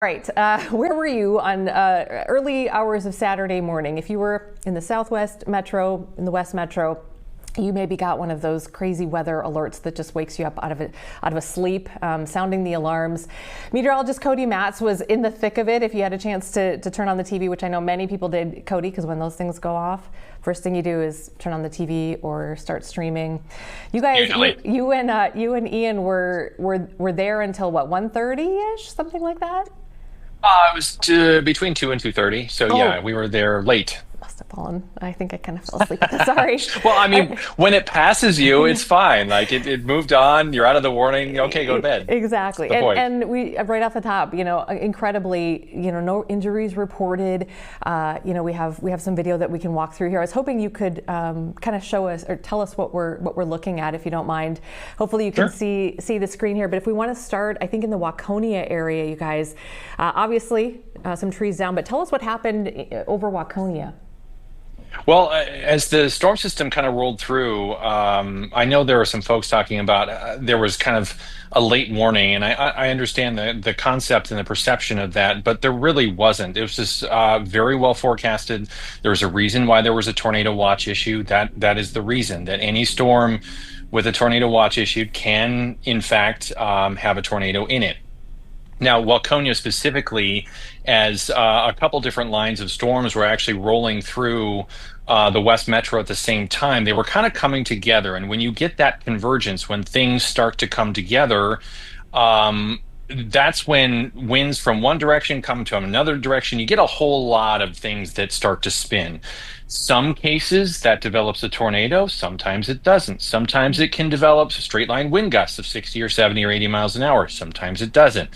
Right. Where were you on early hours of Saturday morning? If you were in the Southwest Metro, in the West Metro, you maybe got one of those crazy weather alerts that just wakes you up out of a sleep, sounding the alarms. Meteorologist Cody Matz was in the thick of it. If you had a chance to turn on the TV, which I know many people did, Cody, because when those things go off, first thing you do is turn on the TV or start streaming. You guys, you and Ian were there until what, 1:30-ish, something like that? It was between 2 and 2:30. So yeah, we were there late. Must have fallen. I think I kind of fell asleep. Sorry. Well, I mean, when it passes you, it's fine. Like it moved on. You're out of the warning. Okay, go to bed. Exactly. And we right off the top, incredibly, no injuries reported. We have some video that we can walk through here. I was hoping you could kind of show us or tell us what we're looking at, if you don't mind. Hopefully you can see the screen here. But if we want to start, I think in the Waconia area, you guys, obviously some trees down. But tell us what happened over Waconia. Well, as the storm system kind of rolled through, I know there were some folks talking about there was kind of a late warning, and I understand the concept and the perception of that, but there really wasn't. It was just very well forecasted. There was a reason why there was a tornado watch issue. That is the reason that any storm with a tornado watch issued can, in fact, have a tornado in it. Now, Waconia specifically, as a couple different lines of storms were actually rolling through the West Metro at the same time, they were kind of coming together. And when you get that convergence, when things start to come together, that's when winds from one direction come to another direction. You get a whole lot of things that start to spin. Some cases that develops a tornado, sometimes it doesn't. Sometimes it can develop straight line wind gusts of 60 or 70 or 80 miles an hour. Sometimes it doesn't.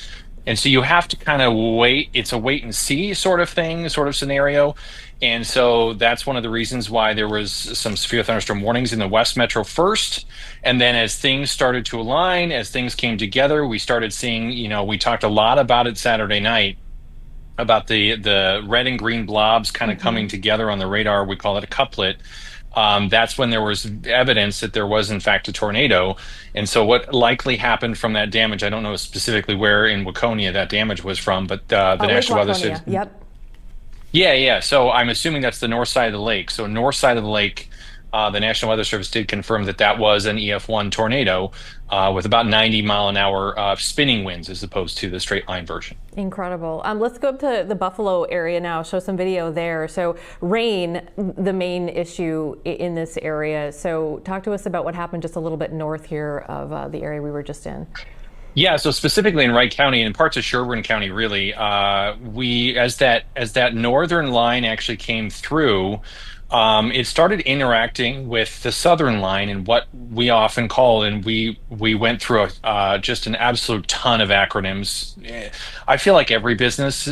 And so you have to kind of wait. It's a wait and see sort of thing, sort of scenario. And so that's one of the reasons why there was some severe thunderstorm warnings in the West Metro first. And then as things started to align, as things came together, we started seeing, we talked a lot about it Saturday night, about the red and green blobs kind of coming together on the radar. We call it a couplet. That's when there was evidence that there was, in fact, a tornado. And so what likely happened from that damage, I don't know specifically where in Waconia that damage was from, but the National Weather Service. Yep. Yeah. So I'm assuming that's the north side of the lake. So north side of the lake, the National Weather Service did confirm that was an EF1 tornado with about 90-mile-an-hour spinning winds as opposed to the straight line version. Incredible. Let's go up to the Buffalo area now, show some video there. So rain, the main issue in this area. So talk to us about what happened just a little bit north here of the area we were just in. Yeah, so specifically in Wright County and parts of Sherburne County, really, as that northern line actually came through, it started interacting with the southern line and what we often call, and we went through just an absolute ton of acronyms. I feel like every business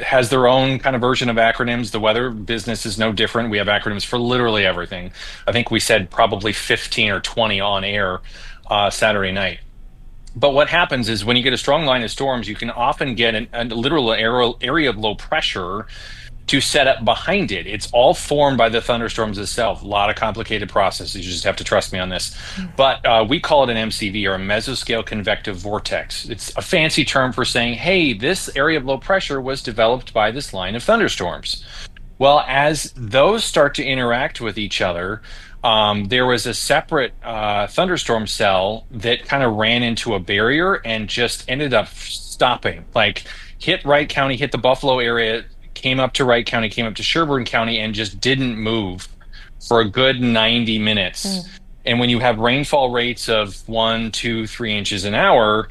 has their own kind of version of acronyms. The weather business is no different. We have acronyms for literally everything. I think we said probably 15 or 20 on air Saturday night. But what happens is when you get a strong line of storms, you can often get a literal area of low pressure to set up behind it. It's all formed by the thunderstorms itself. A lot of complicated processes. You just have to trust me on this. But we call it an MCV, or a mesoscale convective vortex. It's a fancy term for saying, hey, this area of low pressure was developed by this line of thunderstorms. Well, as those start to interact with each other, there was a separate thunderstorm cell that kind of ran into a barrier and just ended up stopping. Like hit Wright County, hit the Buffalo area, came up to Wright County, came up to Sherburne County, and just didn't move for a good 90 minutes. And when you have rainfall rates of 1, 2, 3 inches an hour,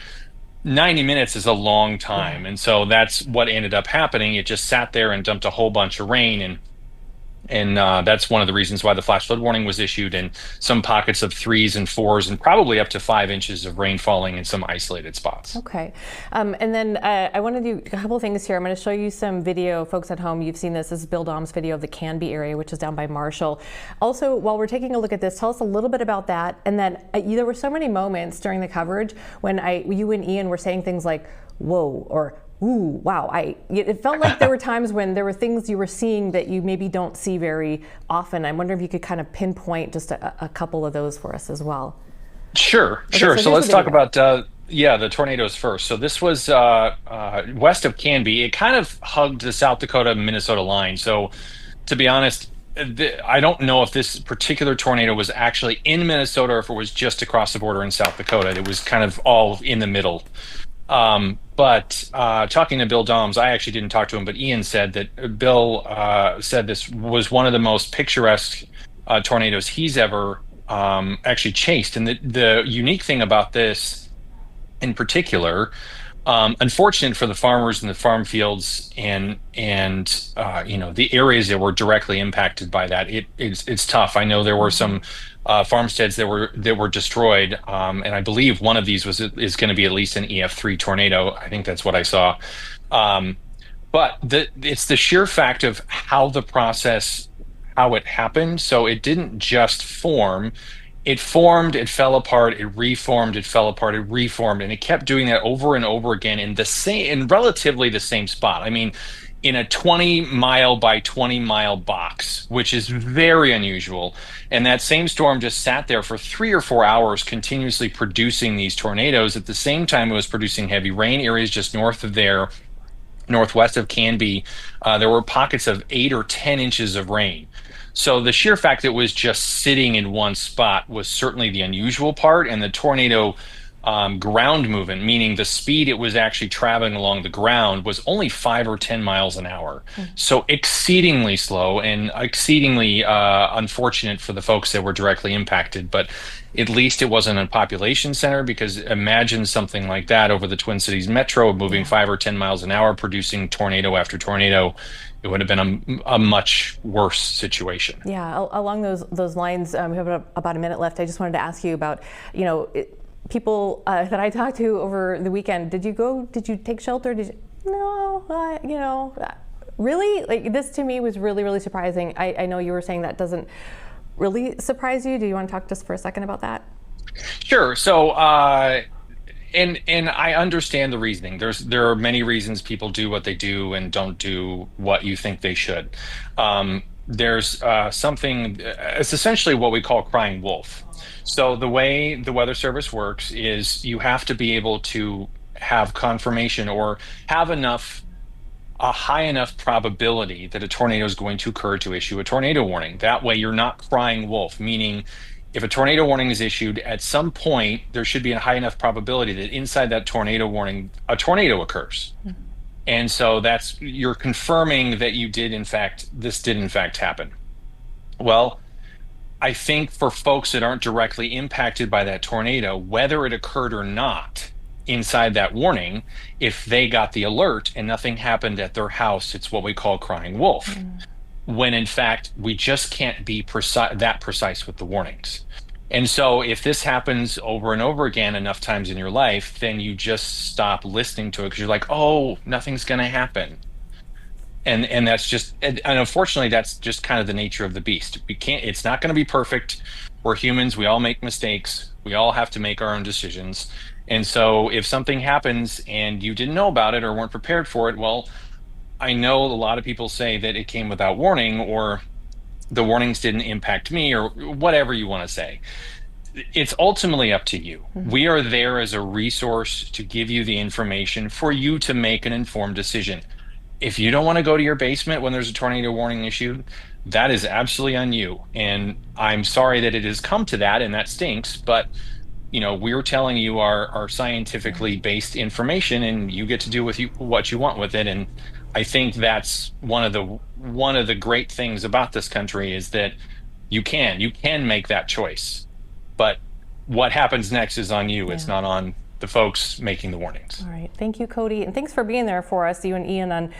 90 minutes is a long time. And so that's what ended up happening. It just sat there and dumped a whole bunch of rain, and that's one of the reasons why the flash flood warning was issued, and some pockets of 3s and 4s and probably up to 5 inches of rain falling in some isolated spots. Okay. And then I want to do a couple of things here. I'm going to show you some video. Folks at home, you've seen this. This is Bill Dom's video of the Canby area, which is down by Marshall. Also, while we're taking a look at this, tell us a little bit about that. And then there were so many moments during the coverage when you and Ian were saying things like, whoa, or ooh, wow. It felt like there were times when there were things you were seeing that you maybe don't see very often. I wonder if you could kind of pinpoint just a couple of those for us as well. Sure. So let's talk about Yeah, the tornadoes first. So this was west of Canby. It kind of hugged the South Dakota-Minnesota line. So to be honest, I don't know if this particular tornado was actually in Minnesota or if it was just across the border in South Dakota. It was kind of all in the middle. But talking to Bill Doms, I actually didn't talk to him, but Ian said that Bill said this was one of the most picturesque tornadoes he's ever actually chased. And the unique thing about this in particular, unfortunate for the farmers in the farm fields and the areas that were directly impacted by that. It's tough. I know there were some farmsteads that were destroyed, and I believe one of these is going to be at least an EF3 tornado. I think that's what I saw. But it's the sheer fact of how it happened. So it didn't just form. It formed, it fell apart, it reformed, it fell apart, it reformed, and it kept doing that over and over again in relatively the same spot. I mean, in a 20-mile by 20-mile box, which is very unusual. And that same storm just sat there for 3 or 4 hours, continuously producing these tornadoes. At the same time, it was producing heavy rain areas just north of there, northwest of Canby. There were pockets of 8 or 10 inches of rain. So the sheer fact that it was just sitting in one spot was certainly the unusual part, and the tornado ground movement, meaning the speed it was actually traveling along the ground, was only 5 or 10 miles an hour. So exceedingly slow and exceedingly unfortunate for the folks that were directly impacted. But at least it wasn't a population center, because imagine something like that over the Twin Cities metro, moving 5 or 10 miles an hour, producing tornado after tornado. It would have been a much worse situation. Yeah, along those lines, we have about a minute left. I just wanted to ask you about, people that I talked to over the weekend. Did you take shelter? No, really? Like, this to me was really, really surprising. I know you were saying that doesn't really surprise you. Do you want to talk just for a second about that? Sure. So, and I understand the reasoning. There are many reasons people do what they do and don't do what you think they should. There's something. It's essentially what we call crying wolf. So the way the Weather Service works is you have to be able to have confirmation or have a high enough probability that a tornado is going to occur to issue a tornado warning. That way you're not crying wolf, meaning if a tornado warning is issued, at some point there should be a high enough probability that inside that tornado warning, a tornado occurs. Mm-hmm. And so you're confirming that this did in fact happen. Well, I think for folks that aren't directly impacted by that tornado, whether it occurred or not, inside that warning, if they got the alert and nothing happened at their house, it's what we call crying wolf. Mm. When in fact, we just can't be that precise with the warnings. And so if this happens over and over again enough times in your life, then you just stop listening to it, because you're like, oh, nothing's going to happen. And that's just, and unfortunately, that's just kind of the nature of the beast. It's not going to be perfect. We're humans. We all make mistakes. We all have to make our own decisions. And so if something happens and you didn't know about it or weren't prepared for it, well, I know a lot of people say that it came without warning, or the warnings didn't impact me, or whatever you want to say. It's ultimately up to you. Mm-hmm. We are there as a resource to give you the information for you to make an informed decision. If you don't want to go to your basement when there's a tornado warning issued, that is absolutely on you. And I'm sorry that it has come to that, and that stinks, but we're telling you our scientifically based information, and you get to do with what you want with it. And I think that's one of the great things about this country, is that you can make that choice, but what happens next is on you. Yeah. It's not on the folks making the warnings. All right, thank you, Cody, and thanks for being there for us, you and Ian, on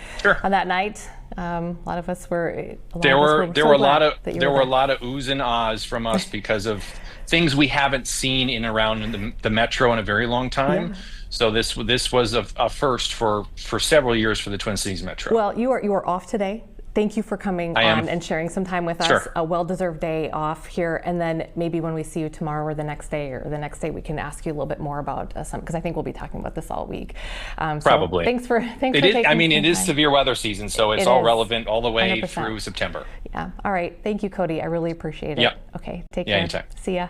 that night. A lot of us were. There were a lot of oohs and ahs from us because of things we haven't seen in around the metro in a very long time. Yeah. So this was a first for several years for the Twin Cities metro. Well, you are off today. Thank you for coming on and sharing some time with us. Sure. A well-deserved day off here, and then maybe when we see you tomorrow or the next day, we can ask you a little bit more about some, because I think we'll be talking about this all week. Probably. So thanks for taking. I mean, it is severe weather season, so it's all relevant all the way 100%. Through September. Yeah. All right. Thank you, Cody. I really appreciate it. Yeah. Okay. Take care. Anytime. See ya.